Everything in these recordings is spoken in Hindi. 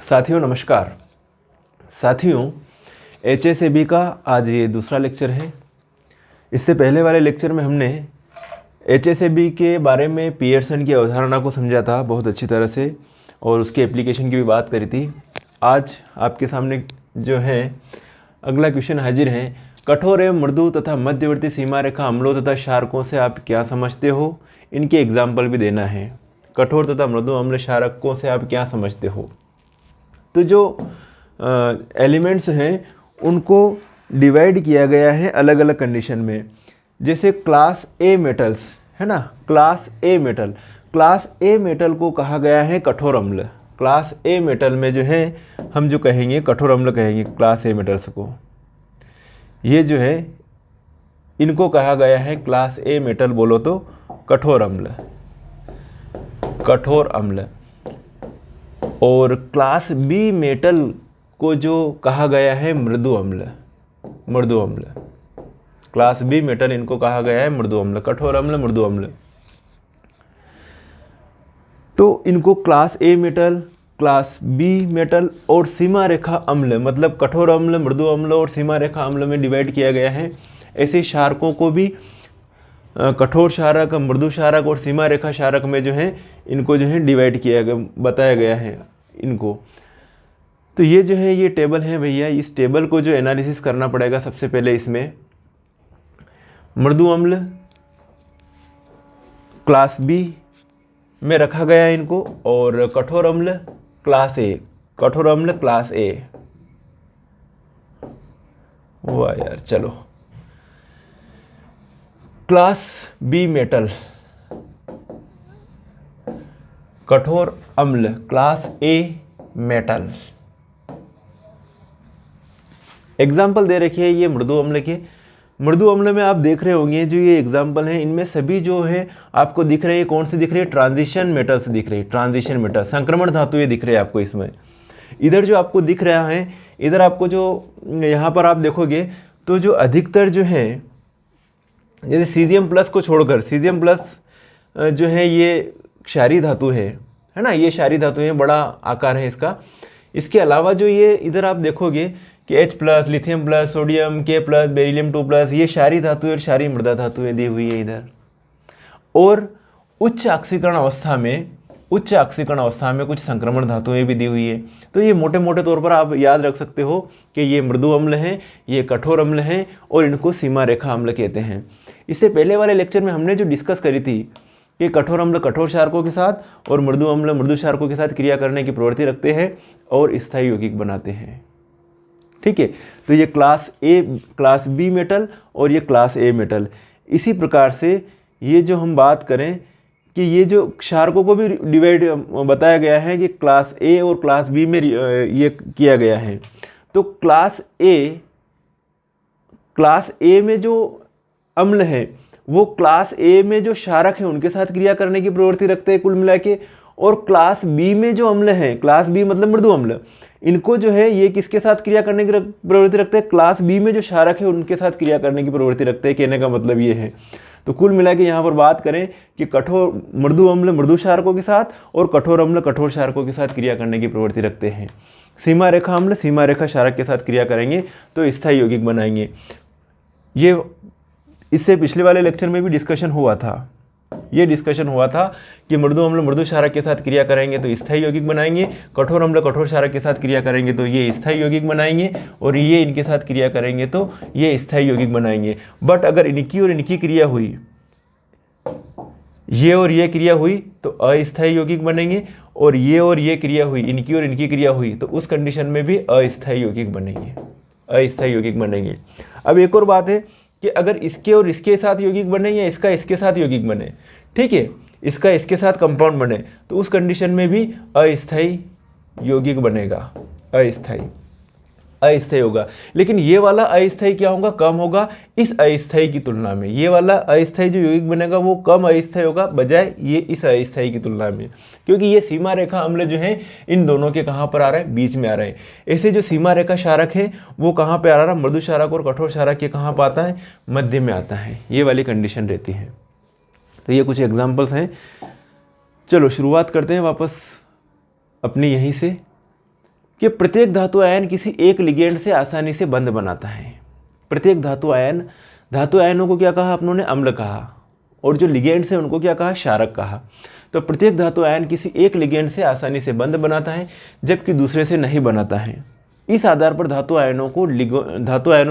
साथियों नमस्कार। साथियों HSAB का आज ये दूसरा लेक्चर है। इससे पहले वाले लेक्चर में हमने HSAB के बारे में पियर्सन की अवधारणा को समझा था बहुत अच्छी तरह से और उसके एप्लीकेशन की भी बात करी थी। आज आपके सामने जो है अगला क्वेश्चन हाजिर है। कठोर एवं मृदु तथा मध्यवर्ती सीमा रेखा अम्लों तथा क्षारकों से आप क्या समझते हो, इनके एग्जाम्पल भी देना है। कठोर तथा मृदु अम्ल क्षारकों से आप क्या समझते हो। तो जो एलिमेंट्स हैं उनको डिवाइड किया गया है अलग अलग कंडीशन में। जैसे क्लास ए मेटल्स है ना, क्लास ए मेटल को कहा गया है कठोर अम्ल। क्लास ए मेटल में जो है हम जो कहेंगे कठोर अम्ल कहेंगे क्लास ए मेटल्स को। ये जो है इनको कहा गया है क्लास ए मेटल बोलो तो कठोर अम्ल। और क्लास बी मेटल को जो कहा गया है मृदु अम्ल। क्लास बी मेटल इनको कहा गया है मृदु अम्ल, कठोर अम्ल मृदु अम्ल। तो इनको class A metal, class B metal और सीमा रेखा अम्ल मतलब कठोर अम्ल, मृदु अम्ल और सीमा रेखा अम्ल में डिवाइड किया गया है। ऐसे क्षारकों को भी कठोर क्षारक, मृदु क्षारक और सीमा रेखा क्षारक में जो है इनको जो है डिवाइड किया गया, बताया गया है इनको। तो ये जो है ये टेबल है भैया। इस टेबल को जो एनालिसिस करना पड़ेगा सबसे पहले। इसमें मृदु अम्ल क्लास बी में रखा गया है इनको और कठोर अम्ल क्लास ए। वाह यार, चलो क्लास बी मेटल कठोर अम्ल क्लास ए मेटल। एग्जाम्पल दे रखे हैं ये मृदु अम्ल के। मृदु अम्ल में आप देख रहे होंगे जो ये एग्जाम्पल हैं इनमें सभी जो है आपको दिख रहे हैं, कौन से दिख रहे हैं, ट्रांजिशन मेटल्स दिख रहे हैं। ट्रांजिशन मेटल संक्रमण धातुएं दिख रहे हैं आपको इसमें। इधर जो आपको दिख रहा है, इधर आपको जो यहाँ पर आप देखोगे तो जो अधिकतर जो है जैसे सीजियम प्लस को छोड़कर, सीजियम प्लस जो है ये क्षारीय धातु है ना, ये क्षारीय धातु है, बड़ा आकार है इसका। इसके अलावा जो ये इधर आप देखोगे कि H plus, lithium plus, sodium, K plus, beryllium 2 plus, ये क्षारीय धातु और क्षारीय मृदा धातुएं दी हुई है इधर। और उच्च ऑक्सीकरण अवस्था में कुछ संक्रमण धातुएं भी दी हुई है। तो ये मोटे मोटे तौर पर आप याद रख सकते हो कि ये मृदु अम्ल हैं, ये कठोर अम्ल हैं और इनको सीमा रेखा अम्ल कहते हैं। इससे पहले वाले लेक्चर में हमने जो डिस्कस करी थी कि कठोर अम्ल कठोर क्षारकों के साथ और मृदु अम्ल मृदु क्षारकों के साथ क्रिया करने की प्रवृत्ति रखते हैं और स्थायी यौगिक बनाते हैं। ठीक है, तो ये class A, class B metal और ये क्लास ए मेटल। इसी प्रकार से ये जो हम बात करें कि ये जो क्षारकों को भी डिवाइड बताया गया है कि क्लास ए और क्लास बी में ये किया गया है। तो क्लास ए में जो अम्ल है वो क्लास ए में जो क्षारक है उनके साथ क्रिया करने की प्रवृत्ति रखते हैं कुल मिला के। और क्लास बी में जो अम्ल है, क्लास बी मतलब मृदु अम्ल, इनको जो है ये किसके साथ क्रिया करने की प्रवृत्ति रखते हैं, क्लास बी में जो क्षारक है उनके साथ क्रिया करने की प्रवृत्ति रखते हैं। कहने का मतलब ये है। तो कुल मिला के यहाँ पर बात करें कि कठोर मृदु अम्ल मृदु क्षारकों के साथ और कठोर अम्ल कठोर क्षारकों के साथ क्रिया करने की प्रवृत्ति रखते हैं। सीमा रेखा अम्ल सीमा रेखा क्षारक के साथ क्रिया करेंगे तो स्थायी यौगिक बनाएंगे। ये इससे पिछले वाले लेक्चर में भी डिस्कशन हुआ था। ये डिस्कशन हुआ था कि मृदु अम्ल मृदु क्षारक के साथ क्रिया करेंगे तो स्थायी यौगिक बनाएंगे, कठोर अम्ल कठोर क्षारक के साथ क्रिया करेंगे तो ये स्थायी यौगिक बनाएंगे और ये इनके साथ क्रिया करेंगे तो ये स्थायी यौगिक बनाएंगे। बट अगर इनकी और इनकी क्रिया हुई, ये और ये क्रिया हुई तो अस्थायी यौगिक बनेंगे और ये क्रिया हुई, इनकी और इनकी क्रिया हुई तो उस कंडीशन में भी अस्थायी यौगिक बनेंगे। अब एक और बात है कि अगर इसके और इसके साथ यौगिक बने या इसका इसके साथ यौगिक बने, ठीक है, इसका इसके साथ कंपाउंड बने तो उस कंडीशन में भी अस्थायी यौगिक बनेगा, अस्थायी होगा। लेकिन ये वाला अस्थायी क्या होगा, कम होगा इस अस्थायी की तुलना में। ये वाला अस्थायी जो यौगिक बनेगा वो कम अस्थायी होगा बजाय ये इस अस्थायी की तुलना में, क्योंकि ये सीमा रेखा अम्ल जो है इन दोनों के कहाँ पर आ रहा है, बीच में आ रहा है। ऐसे जो सीमा रेखा क्षारक है वो कहाँ पर आ रहा है, मृदु क्षारक और कठोर क्षारक के कहाँ पर आता है, मध्य में आता है। ये वाली कंडीशन रहती है। तो ये कुछ एग्जाम्पल्स हैं। चलो शुरुआत करते हैं वापस अपनी यहीं से। कि प्रत्येक धातु आयन किसी एक लिगेंड से आसानी से बंध बनाता है। प्रत्येक धातु आयनों को क्या कहा अपनों ने? अम्ल कहा, और जो लिगेंड्स हैं उनको क्या कहा? क्षारक कहा। तो प्रत्येक धातु आयन किसी एक लिगेंड से आसानी से बंध बनाता है जबकि दूसरे से नहीं बनाता है। इस आधार पर धातु आयनों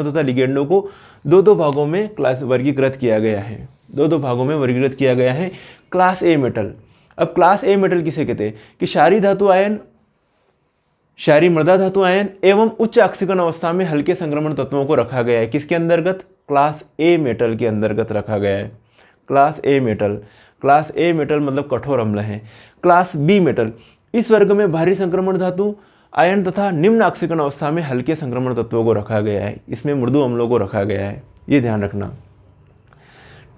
तथा लिगेंडों को दो भागों में वर्गीकृत किया गया है। दो भागों में वर्गीकृत किया गया है। Class A metal. अब क्लास ए मेटल किसे कहते हैं? कि क्षारीय धातु आयन, क्षारीय मृदा धातु आयन एवं उच्च ऑक्सीकरण अवस्था में हल्के संक्रमण तत्वों को रखा गया है। किसके अंतर्गत? क्लास ए मेटल के अंतर्गत रखा गया है। Class A metal. Class A metal मतलब कठोर अम्ल है। क्लास बी मेटल, इस वर्ग में भारी संक्रमण धातु आयन तथा निम्न ऑक्सीकरण अवस्था में हल्के संक्रमण तत्वों को रखा गया है। इसमें मृदु अम्लों को रखा गया है, ये ध्यान रखना,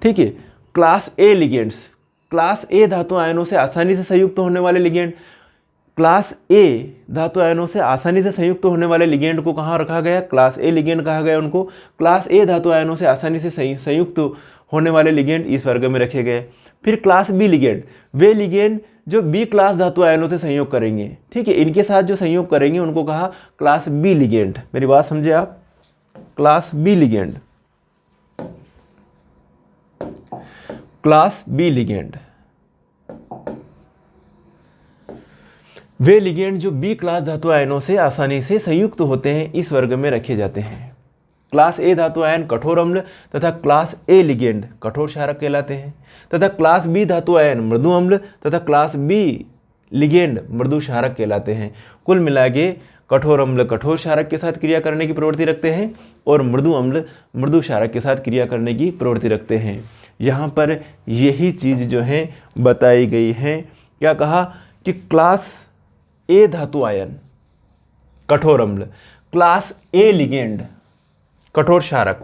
ठीक है। क्लास ए लिगेंड्स। क्लास ए धातु आयनों से आसानी से संयुक्त होने वाले लिगेंड। क्लास ए धातु आयनों से आसानी से संयुक्त होने वाले लिगेंड को कहाँ रखा गया? क्लास ए लिगेंड कहा गया उनको। क्लास ए धातु आयनों से आसानी से संयुक्त होने वाले लिगेंड इस वर्ग में रखे गए। फिर क्लास बी लिगेंड, वे लिगेंड जो बी क्लास धातु आयनों से संयोग करेंगे, ठीक है, इनके साथ जो संयोग करेंगे उनको कहा क्लास बी लिगेंड। मेरी बात समझे आप? Class B ligand. Class B ligand, वे लिगेंड जो बी क्लास धातु आयनों से आसानी से संयुक्त होते हैं इस वर्ग में रखे जाते हैं। क्लास ए धातु आयन कठोर अम्ल तथा क्लास ए लिगेंड कठोर क्षारक कहलाते हैं, तथा क्लास बी धातु आयन मृदु अम्ल तथा क्लास बी लिगेंड मृदु क्षारक कहलाते हैं। कुल मिला के कठोर अम्ल कठोर क्षारक के साथ क्रिया करने की प्रवृत्ति रखते हैं और मृदु अम्ल मृदु क्षारक के साथ क्रिया करने की प्रवृत्ति रखते हैं। यहाँ पर यही चीज़ जो है बताई गई है। क्या कहा? कि क्लास ए धातु आयन कठोर अम्ल, क्लास ए लिगेंड कठोर क्षारक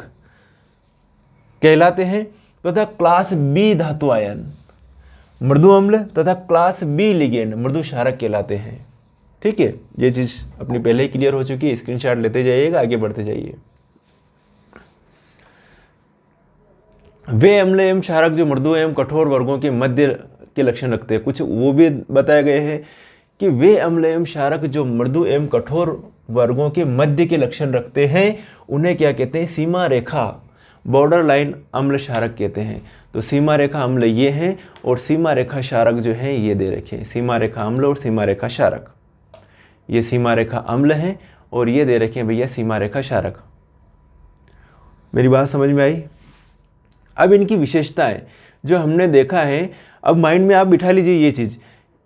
कहलाते हैं, तथा क्लास बी धातु आयन मृदु अम्ल तथा क्लास बी लिगेंड मृदु क्षारक कहलाते हैं। ठीक है, ये चीज़ अपनी पहले ही क्लियर हो चुकी है। स्क्रीनशॉट लेते जाइएगा, आगे बढ़ते जाइए। वे अम्ल एवं क्षारक जो मृदु एवं कठोर वर्गों के मध्य के लक्षण रखते हैं, कुछ वो भी बताए गए हैं कि वे अम्ल एवं क्षारक जो मृदु एवं कठोर वर्गों के मध्य के लक्षण रखते हैं उन्हें क्या कहते हैं? सीमा रेखा बॉर्डर लाइन अम्ल क्षारक कहते हैं। तो सीमा रेखा अम्ल ये हैं और सीमा रेखा क्षारक जो है ये दे रखे हैं। सीमा रेखा अम्ल और सीमा रेखा क्षारक, ये सीमा रेखा अम्ल है और ये दे रखे हैं भैया सीमा रेखा क्षारक। मेरी बात समझ में आई? अब इनकी विशेषताएं जो हमने देखा है, अब माइंड में आप बिठा लीजिए ये चीज़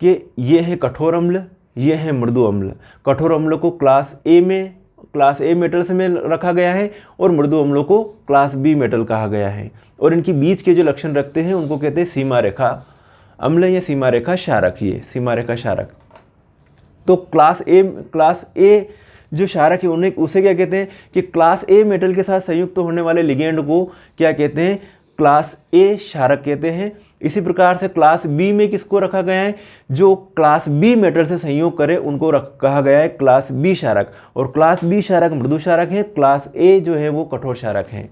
कि ये है कठोर अम्ल, ये है मृदु अम्ल। कठोर अम्ल को क्लास ए मेटल्स में रखा गया है और मृदु अम्लों को क्लास बी मेटल कहा गया है। और इनकी बीच के जो लक्षण रखते हैं उनको कहते हैं सीमा रेखा अम्ल या सीमा रेखा क्षारक। ये सीमा रेखा क्षारक। तो क्लास ए जो क्षारक है उन्हें उसे क्या कहते हैं कि क्लास ए मेटल के साथ संयुक्त होने वाले लिगेंड को क्या कहते हैं? क्लास ए क्षारक कहते हैं। इसी प्रकार से क्लास बी में किसको रखा गया है? जो क्लास बी मेटल से संयोग करे उनको कहा गया है क्लास बी क्षारक। और क्लास बी क्षारक मृदु क्षारक है, क्लास ए जो है वो कठोर क्षारक है।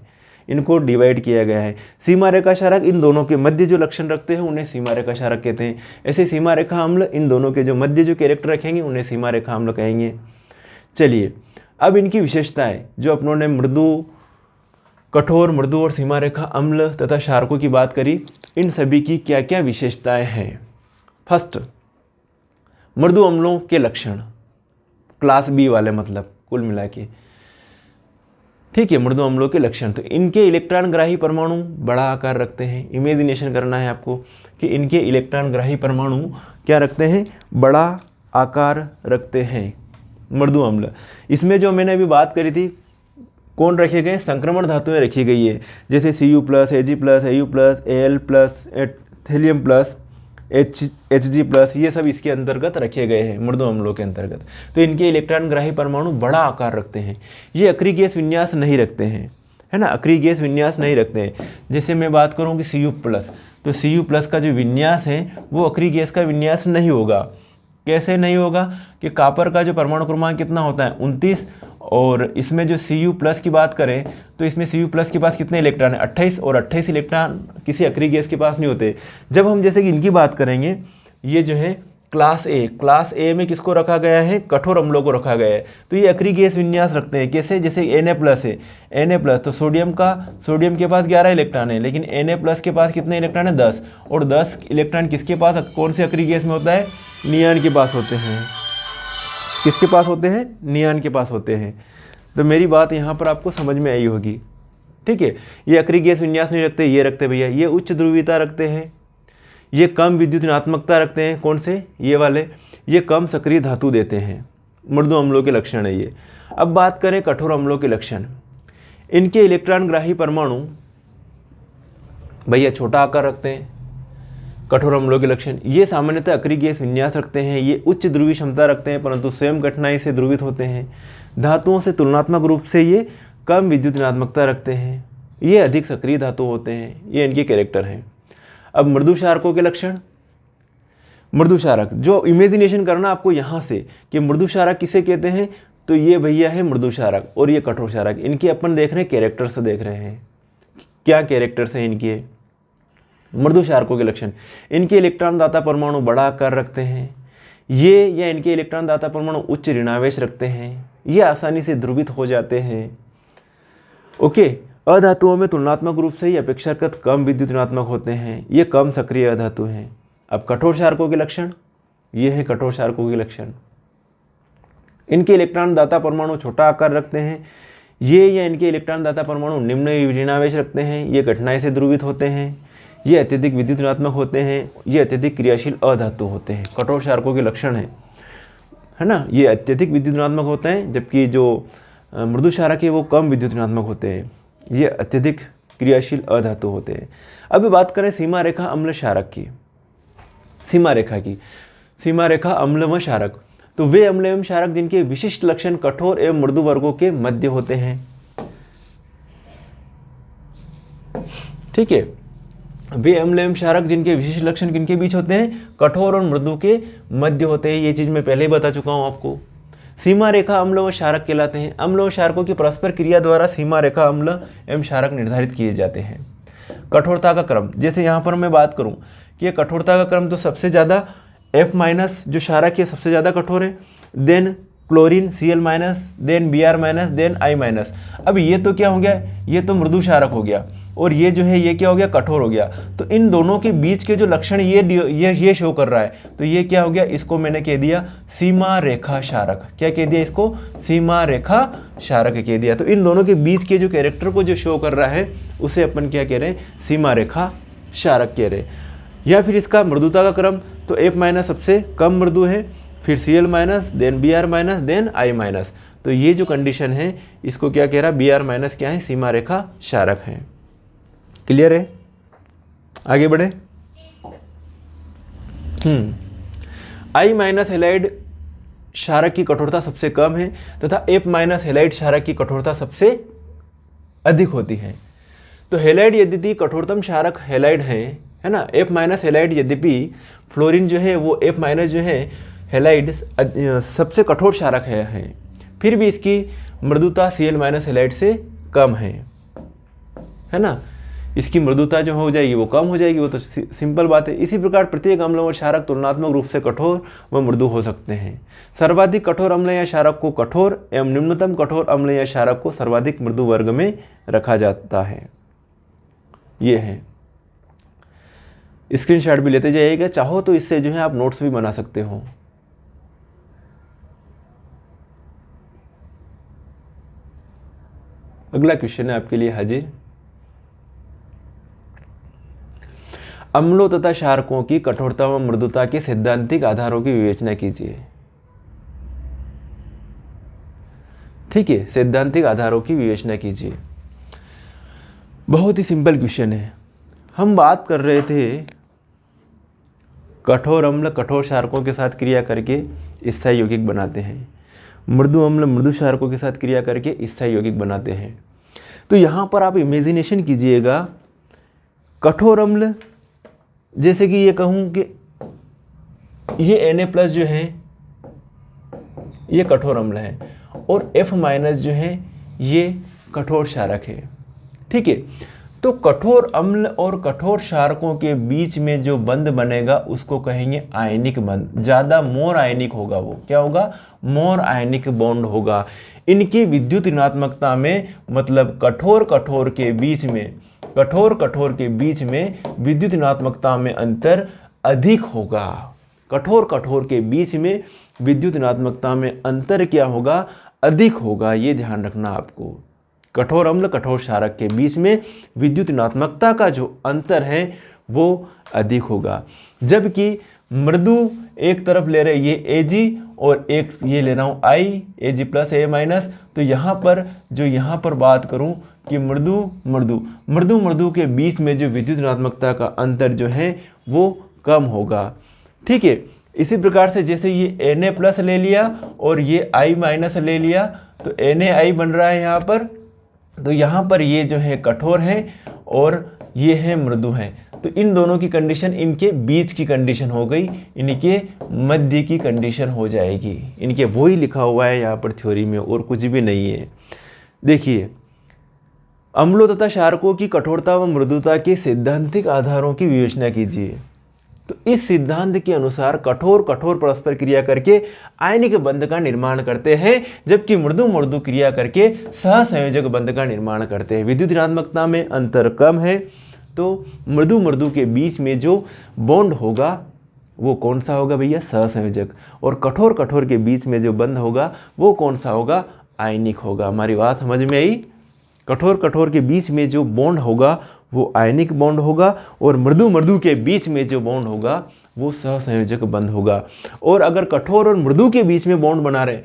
इनको डिवाइड किया गया है। सीमा रेखा क्षारक इन दोनों के मध्य जो लक्षण रखते हैं उन्हें सीमा रेखा क्षारक कहते हैं। ऐसे सीमा रेखा अम्ल इन दोनों के जो मध्य जो कैरेक्टर रखेंगे उन्हें सीमा रेखा अम्ल कहेंगे। चलिए, अब इनकी विशेषताएं जो अपनों ने कठोर मृदु और सीमा रेखा अम्ल तथा क्षारकों की बात करी, इन सभी की क्या क्या विशेषताएं हैं। फर्स्ट, मृदु अम्लों के लक्षण, क्लास बी वाले मतलब कुल मिला के, ठीक है। मृदु अम्लों के लक्षण, तो इनके इलेक्ट्रॉन ग्राही परमाणु बड़ा आकार रखते हैं। इमेजिनेशन करना है आपको कि इनके इलेक्ट्रॉन ग्राही परमाणु क्या रखते हैं? बड़ा आकार रखते हैं मृदु अम्ल। इसमें जो मैंने अभी बात करी थी, कौन रखे गए? संक्रमण धातुएं रखी गई है, जैसे Cu+, Ag+, Au+, Al+, thallium plus, Hg+, ये सब इसके अंतर्गत रखे गए हैं मृदु अम्लों के अंतर्गत। तो इनके इलेक्ट्रॉन ग्राही परमाणु बड़ा आकार रखते हैं। ये अक्रिय गैस विन्यास नहीं रखते हैं, है ना, अक्रिय गैस विन्यास नहीं रखते हैं। जैसे मैं बात करूँ कि Cu+, तो Cu+ का जो विन्यास है वो अक्रिय गैस का विन्यास नहीं होगा। कैसे नहीं होगा? कि कॉपर का जो परमाणु क्रमांक कितना होता है? 29, और इसमें जो Cu+ की बात करें तो इसमें Cu+ के पास कितने इलेक्ट्रॉन है? 28, और 28 इलेक्ट्रॉन किसी अक्रिय गैस के पास नहीं होते। जब हम जैसे कि इनकी बात करेंगे, ये जो है क्लास ए में किसको रखा गया है? कठोर अम्लों को रखा गया है। तो ये अक्रिगेस विन्यास रखते हैं कैसे? जैसे Na+ है, Na+, तो सोडियम के पास 11 इलेक्ट्रॉन है, लेकिन Na+ के पास कितने इलेक्ट्रॉन है? 10। और 10 इलेक्ट्रॉन किसके पास, कौन से अक्रिगेस में होता है? नियान के पास होते हैं। किसके पास होते हैं? नियान के पास होते हैं। तो मेरी बात यहाँ पर आपको समझ में आई होगी, ठीक है। ये अक्रिगेस विन्यास नहीं रखते, ये रखते भैया, ये उच्च ध्रुवीयता रखते हैं, ये कम विद्युत ऋणात्मकता रखते हैं। कौन से? ये वाले। ये कम सक्रिय धातु देते हैं। मृदु अम्लों के लक्षण है ये। अब बात करें कठोर अम्लों के लक्षण। इनके इलेक्ट्रॉन ग्राही परमाणु भैया छोटा आकार रखते हैं। कठोर अम्लों के लक्षण, ये सामान्यतः अक्रिगेस विन्यास रखते हैं, ये उच्च ध्रुवीय क्षमता रखते हैं, परंतु स्वयं कठिनाई से ध्रुवित होते हैं। धातुओं से तुलनात्मक रूप से ये कम विद्युत ऋणात्मकता रखते हैं, ये अधिक सक्रिय धातु होते हैं। ये इनके कैरेक्टर हैं। अब मृदु क्षारकों के लक्षण। मृदु क्षारक, जो इमेजिनेशन करना आपको यहाँ से कि मृदु क्षारक किसे कहते हैं, तो ये भैया है मृदु क्षारक और ये कठोर क्षारक। इनके अपन देख रहे हैं कैरेक्टर्स से, देख रहे हैं क्या कैरेक्टर्स हैं इनके। मृदु क्षारकों के लक्षण, इनके इलेक्ट्रॉन दाता परमाणु बड़ा आकार रखते हैं, ये या इनके इलेक्ट्रॉन दाता परमाणु उच्च ऋणावेश रखते हैं, ये आसानी से ध्रुवित हो जाते हैं। ओके, अधातुओं में तुलनात्मक रूप से ही अपेक्षाकृत कम विद्युत ऋणात्मक होते हैं, ये कम सक्रिय अधातु हैं। अब कठोर क्षारकों के लक्षण, ये है कठोर क्षारकों के लक्षण। इनके इलेक्ट्रॉन दाता परमाणु छोटा आकार रखते हैं, ये या इनके इलेक्ट्रॉन दाता परमाणु निम्न ऋणावेश रखते हैं, ये कठिनाई से ध्रुवित होते हैं, ये अत्यधिक विद्युत ऋणात्मक होते हैं, ये अत्यधिक क्रियाशील अधातु होते हैं। कठोर क्षारकों के लक्षण है ना, ये अत्यधिक विद्युत ऋणात्मक होते हैं, जबकि जो मृदु क्षारक है वो कम विद्युत ऋणात्मक होते हैं, ये अत्यधिक क्रियाशील अधातु होते हैं। अभी बात करें सीमा रेखा अम्ल क्षारक की। सीमा रेखा अम्ल व क्षारक, तो वे अम्ल एवं क्षारक जिनके विशिष्ट लक्षण कठोर एवं मृदु वर्गों के मध्य होते हैं। ठीक है, वे अम्ल एवं क्षारक जिनके विशिष्ट लक्षण किनके बीच होते हैं? कठोर और मृदु के मध्य होते हैं। ये चीज मैं पहले ही बता चुका हूं आपको। सीमा रेखा अम्ल व क्षारक कहलाते हैं। अम्ल व क्षारकों की परस्पर क्रिया द्वारा सीमा रेखा अम्ल एवं क्षारक निर्धारित किए जाते हैं। कठोरता का क्रम, जैसे यहाँ पर मैं बात करूँ कि ये कठोरता का क्रम तो सबसे ज़्यादा F- जो क्षारक है सबसे ज़्यादा कठोर है, then chlorine Cl-, then Br-, then I-। अब ये तो क्या हो गया? ये तो मृदु क्षारक हो गया, और ये जो है ये क्या हो गया? कठोर हो गया। तो इन दोनों के बीच के जो लक्षण ये शो कर रहा है, तो ये क्या हो गया? इसको मैंने कह दिया सीमा रेखा क्षारक। क्या कह दिया इसको? सीमा रेखा क्षारक कह दिया। तो इन दोनों के बीच के जो कैरेक्टर को जो शो कर रहा है उसे अपन क्या कह रहे हैं? सीमा रेखा क्षारक कह रहे हैं। या फिर इसका मृदुता का क्रम, तो F- सबसे कम मृदु है, फिर Cl-, then Br-, then I-। तो ये जो कंडीशन है इसको क्या कह रहा? Br- क्या है? सीमा रेखा क्षारक है। क्लियर है? आगे बढ़े। I- हेलाइड क्षारक की कठोरता सबसे कम है तथा F- हेलाइड क्षारक की कठोरता सबसे अधिक होती है। तो हेलाइड यद्यपि कठोरतम क्षारक हेलाइड है ना, F- हेलाइड यद्यपि फ्लोरीन जो है वो F- जो है हेलाइड सबसे कठोर क्षारक है, फिर भी इसकी मृदुता Cl- हेलाइड से कम है ना। इसकी मृदुता जो हो जाएगी वो कम हो जाएगी, वो तो सिंपल बात है। इसी प्रकार प्रत्येक अम्ल व क्षारक तुलनात्मक रूप से कठोर व मृदु हो सकते हैं। सर्वाधिक कठोर अम्ल या क्षारक को कठोर एवं निम्नतम कठोर अम्ल या क्षारक को सर्वाधिक मृदु वर्ग में रखा जाता है। ये है, स्क्रीनशॉट भी लेते जाइएगा, चाहो तो इससे जो है आप नोट्स भी बना सकते हो। अगला क्वेश्चन है आपके लिए हाजिर। अम्लों तथा क्षारकों की कठोरता व मृदुता के सैद्धांतिक आधारों की विवेचना कीजिए। ठीक है, सैद्धांतिक आधारों की विवेचना कीजिए। बहुत ही सिंपल क्वेश्चन है। हम बात कर रहे थे कठोर अम्ल कठोर क्षारकों के साथ क्रिया करके स्थायी यौगिक बनाते हैं, मृदु अम्ल मृदु क्षारकों के साथ क्रिया करके स्थायी यौगिक बनाते हैं। तो यहाँ पर आप इमेजिनेशन कीजिएगा, कठोर अम्ल जैसे कि ये कहूँ कि ये Na+ जो है ये कठोर अम्ल है और F- जो है ये कठोर क्षारक है। ठीक है, तो कठोर अम्ल और कठोर क्षारकों के बीच में जो बंध बनेगा उसको कहेंगे आयनिक बंध। ज़्यादा मोर आयनिक होगा, वो क्या होगा, मोर आयनिक बॉन्ड होगा। इनकी विद्युत ऋणात्मकता में, मतलब कठोर कठोर के बीच में विद्युत ऋणात्मकता में अंतर अधिक होगा। कठोर कठोर के बीच में विद्युत ऋणात्मकता में अंतर क्या होगा, अधिक होगा। ये ध्यान रखना आपको। कठोर अम्ल कठोर क्षारक के बीच में विद्युत ऋणात्मकता का जो अंतर है वो अधिक होगा। जबकि मृदु एक तरफ ले रहे ये Ag और एक ये ले रहा हूँ I, Ag plus A minus. तो यहाँ पर बात करूँ कि मृदु के बीच में जो विद्युत ऋणात्मकता का अंतर जो है वो कम होगा। ठीक है, इसी प्रकार से जैसे ये Na प्लस ले लिया और ये I माइनस ले लिया तो NaI बन रहा है यहाँ पर। तो यहाँ पर ये जो है कठोर है और ये है मृदु है। तो इन दोनों की कंडीशन इनके बीच की कंडीशन हो गई, इनके मध्य की कंडीशन हो जाएगी। इनके वो ही लिखा हुआ है यहाँ पर थ्योरी में, और कुछ भी नहीं है। देखिए, अम्लों तथा क्षारकों की कठोरता व मृदुता के सैद्धांतिक आधारों की विवेचना कीजिए। तो इस सिद्धांत के अनुसार कठोर परस्पर क्रिया करके आयनिक बंध का निर्माण करते हैं, जबकि मृदु क्रिया करके सहसंयोजक बंध का निर्माण करते हैं। विद्युत ऋणात्मकता में अंतर कम है तो मृदु के बीच में जो बॉन्ड होगा वो कौन सा होगा भैया, सहसंयोजक। और कठोर के बीच में जो बंध होगा वो कौन सा होगा, आयनिक होगा। हमारी बात समझ में आई। कठोर के बीच में जो बॉन्ड होगा वो आयनिक बॉन्ड होगा और मृदु के बीच में जो बॉन्ड होगा वो सहसंयोजक बंध होगा। और अगर कठोर और मृदु के बीच में बॉन्ड बना रहे,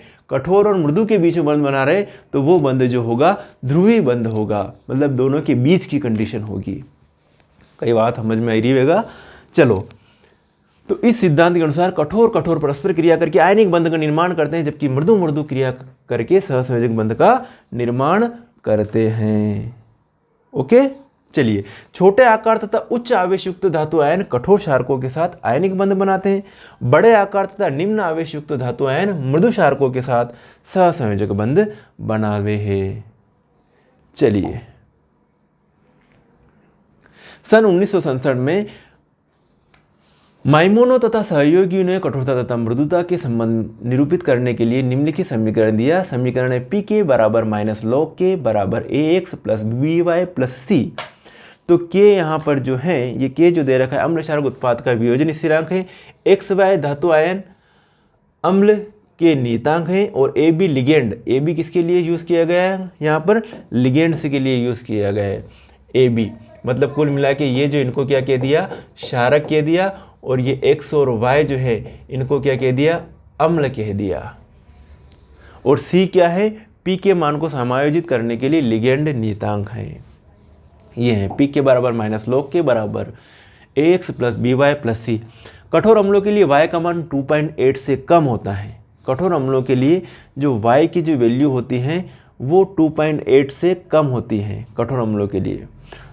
तो वो बंध जो होगा ध्रुवीय बंध होगा, मतलब दोनों के बीच की कंडीशन होगी। कई बात समझ में आई रही होगा। चलो, तो इस सिद्धांत के अनुसार कठोर परस्पर क्रिया करके आयनिक बंध का निर्माण करते हैं, जबकि मृदु क्रिया करके सहसंयोजक बंध का निर्माण करते हैं। ओके, चलिए। छोटे आकार तथा उच्च आवेश युक्त धातु आयन कठोर क्षारकों के साथ आयनिक बंध बनाते हैं। बड़े आकार तथा निम्न आवेश युक्त धातु आयन मृदु क्षारकों के साथ सहसंयोजक बंध बनावे हैं। चलिए, सन 1967 में माइमोनो तथा सहयोगियों ने कठोरता तथा मृदुता के संबंध निरूपित करने के लिए निम्नलिखित समीकरण दिया। समीकरण है Pk बराबर माइनस log K बराबर Ax plus By plus C। तो K यहाँ पर जो है, ये K जो दे रखा है अम्ल क्षारक उत्पाद का वियोजन स्थिरांक है, XY धातु आयन अम्ल के नियतांक है और AB लिगेंड। AB किसके लिए यूज़ किया गया है, यहाँ पर लिगेंड्स के लिए यूज़ किया गया है AB। मतलब कुल मिला के ये जो इनको क्या कह दिया, क्षारक कह दिया, और ये X और Y जो है इनको क्या कह दिया, अम्ल कह दिया। और C क्या है, P के मान को समायोजित करने के लिए लिगेंड नियतांक है। ये है Pk बराबर माइनस log K बराबर Ax plus By plus C। कठोर अम्लों के लिए Y का मान 2.8 से कम होता है। कठोर अम्लों के लिए जो Y की जो वैल्यू होती है वो 2.8 से कम होती है कठोर अम्लों के लिए।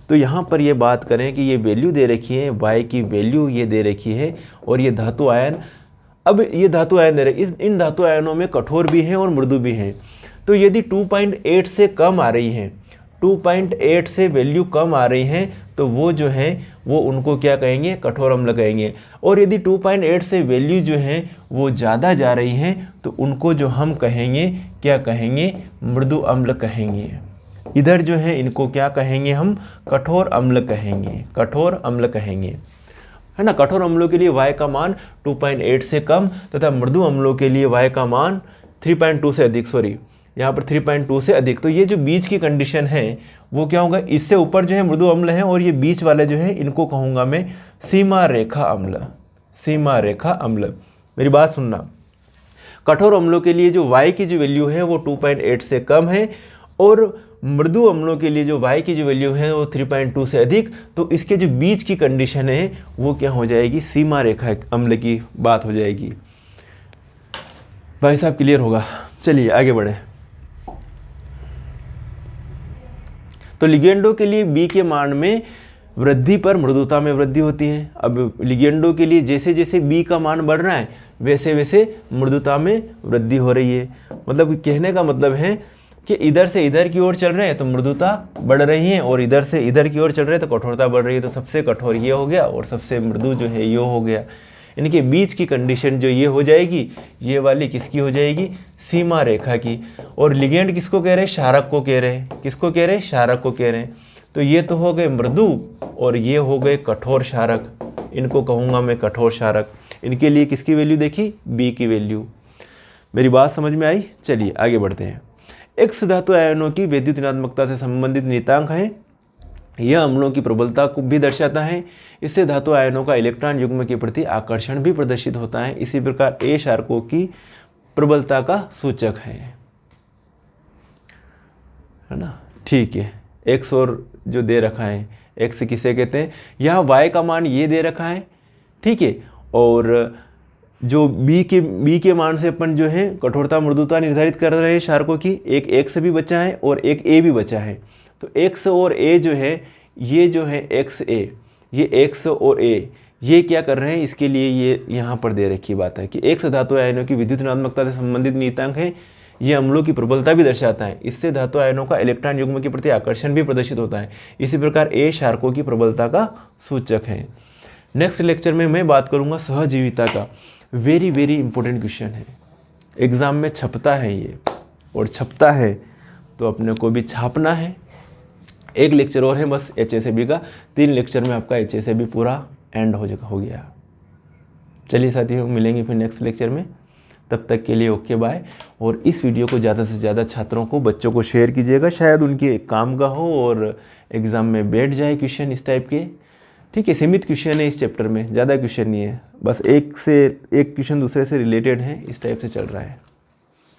तो यहाँ पर ये बात करें कि ये वैल्यू दे रखी है, Y की वैल्यू ये दे रखी है, और ये धातु आयन, अब ये धातु आयन दे रहे, इन धातु आयनों में कठोर भी हैं और मृदु भी हैं। तो यदि 2.8 से कम आ रही हैं, 2.8 से वैल्यू कम आ रही हैं, तो वो जो है वो उनको क्या कहेंगे, कठोर अम्ल कहेंगे। और यदि 2.8 से वैल्यू जो है वो ज़्यादा जा रही हैं, तो उनको जो हम कहेंगे, क्या कहेंगे, मृदु अम्ल कहेंगे। इधर जो है इनको क्या कहेंगे, हम कठोर अम्ल कहेंगे, कठोर अम्ल कहेंगे, है ना। कठोर अम्लों के लिए Y का मान 2.8 से कम तथा मृदु अम्लों के लिए Y का मान 3.2 से अधिक, सॉरी यहाँ पर 3.2 से अधिक। तो ये जो बीच की कंडीशन है वो क्या होगा, इससे ऊपर जो है मृदु अम्ल है और ये बीच वाले जो है इनको कहूँगा मैं सीमा रेखा अम्ल, सीमा रेखा अम्ल। मेरी बात सुनना, कठोर अम्लों के लिए जो Y की जो वैल्यू है वो 2.8 से कम है और मृदु अम्लों के लिए जो Y की जो वैल्यू है वो 3.2 से अधिक। तो इसके जो बीच की कंडीशन है वो क्या हो जाएगी, सीमा रेखा अम्ल की बात हो जाएगी। भाई साहब क्लियर होगा। चलिए आगे बढ़े। तो लिगेंडों के लिए B के मान में वृद्धि पर मृदुता में वृद्धि होती है। अब लिगेंडों के लिए जैसे जैसे B का मान बढ़ रहा है वैसे वैसे मृदुता में वृद्धि हो रही है। मतलब कहने का मतलब है कि इधर से इधर की ओर चल रहे हैं तो मृदुता बढ़ रही है, और इधर से इधर की ओर चल रहे हैं तो कठोरता बढ़ रही है। तो सबसे कठोर ये हो गया और सबसे मृदु जो है ये हो गया। इनके बीच की कंडीशन जो ये हो जाएगी, ये वाली किसकी हो जाएगी, सीमा रेखा की। और लिगेंड किसको कह रहे हैं, क्षारक को कह रहे हैं। किसको कह रहे हैं, क्षारक को कह रहे हैं। तो ये तो हो गए मृदु और ये हो गए कठोर क्षारक। इनको कहूँगा मैं कठोर क्षारक। इनके लिए किसकी वैल्यू देखी, बी की वैल्यू। मेरी बात समझ में आई। चलिए आगे बढ़ते हैं। एक्स धातु आयनों की विद्युत ऋणात्मकता से संबंधित नियतांक है। यह अम्लों की प्रबलता को भी दर्शाता है। इससे धातु आयनों का इलेक्ट्रॉन युग्म के प्रति आकर्षण भी प्रदर्शित होता है। इसी प्रकार ए क्षारकों की प्रबलता का सूचक है ना। ठीक है, एक्स और जो दे रखा है, एक्स किसे कहते हैं, यहाँ वाई का मान ये दे रखा है, ठीक है। और जो बी के मान से अपन जो है कठोरता मृदुता निर्धारित कर रहे हैं क्षारकों की। एक एक्स भी बचा है और एक ए भी बचा है। तो एक्स और ए जो है, ये जो है एक्स ए, ये एक्स और ए ये क्या कर रहे हैं, इसके लिए ये यहाँ पर दे रखी बात है कि एक्स धातु आयनों की विद्युत ऋणात्मकता से संबंधित नियतांक है। ये अम्लों की प्रबलता भी दर्शाता है। इससे धातु आयनों का इलेक्ट्रॉन युग्म के प्रति आकर्षण भी प्रदर्शित होता है। इसी प्रकार ए क्षारकों की प्रबलता का सूचक है। नेक्स्ट लेक्चर में मैं बात करूँगा सहजीविता का। वेरी वेरी इंपॉर्टेंट क्वेश्चन है, एग्ज़ाम में छपता है ये, और छपता है तो अपने को भी छापना है। एक लेक्चर और है बस HSAB का, 3 लेक्चर में आपका HSAB पूरा एंड हो गया। चलिए साथियों, मिलेंगे फिर नेक्स्ट लेक्चर में। तब तक के लिए ओके बाय। और इस वीडियो को ज़्यादा से ज़्यादा छात्रों को, बच्चों को शेयर कीजिएगा, शायद उनके काम का हो और एग्ज़ाम में बैठ जाए क्वेश्चन इस टाइप के। ठीक है, सीमित क्वेश्चन है इस चैप्टर में, ज़्यादा क्वेश्चन नहीं है, बस एक क्वेश्चन दूसरे से रिलेटेड है, इस टाइप से चल रहा है।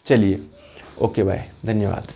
चलिए ओके बाय, धन्यवाद।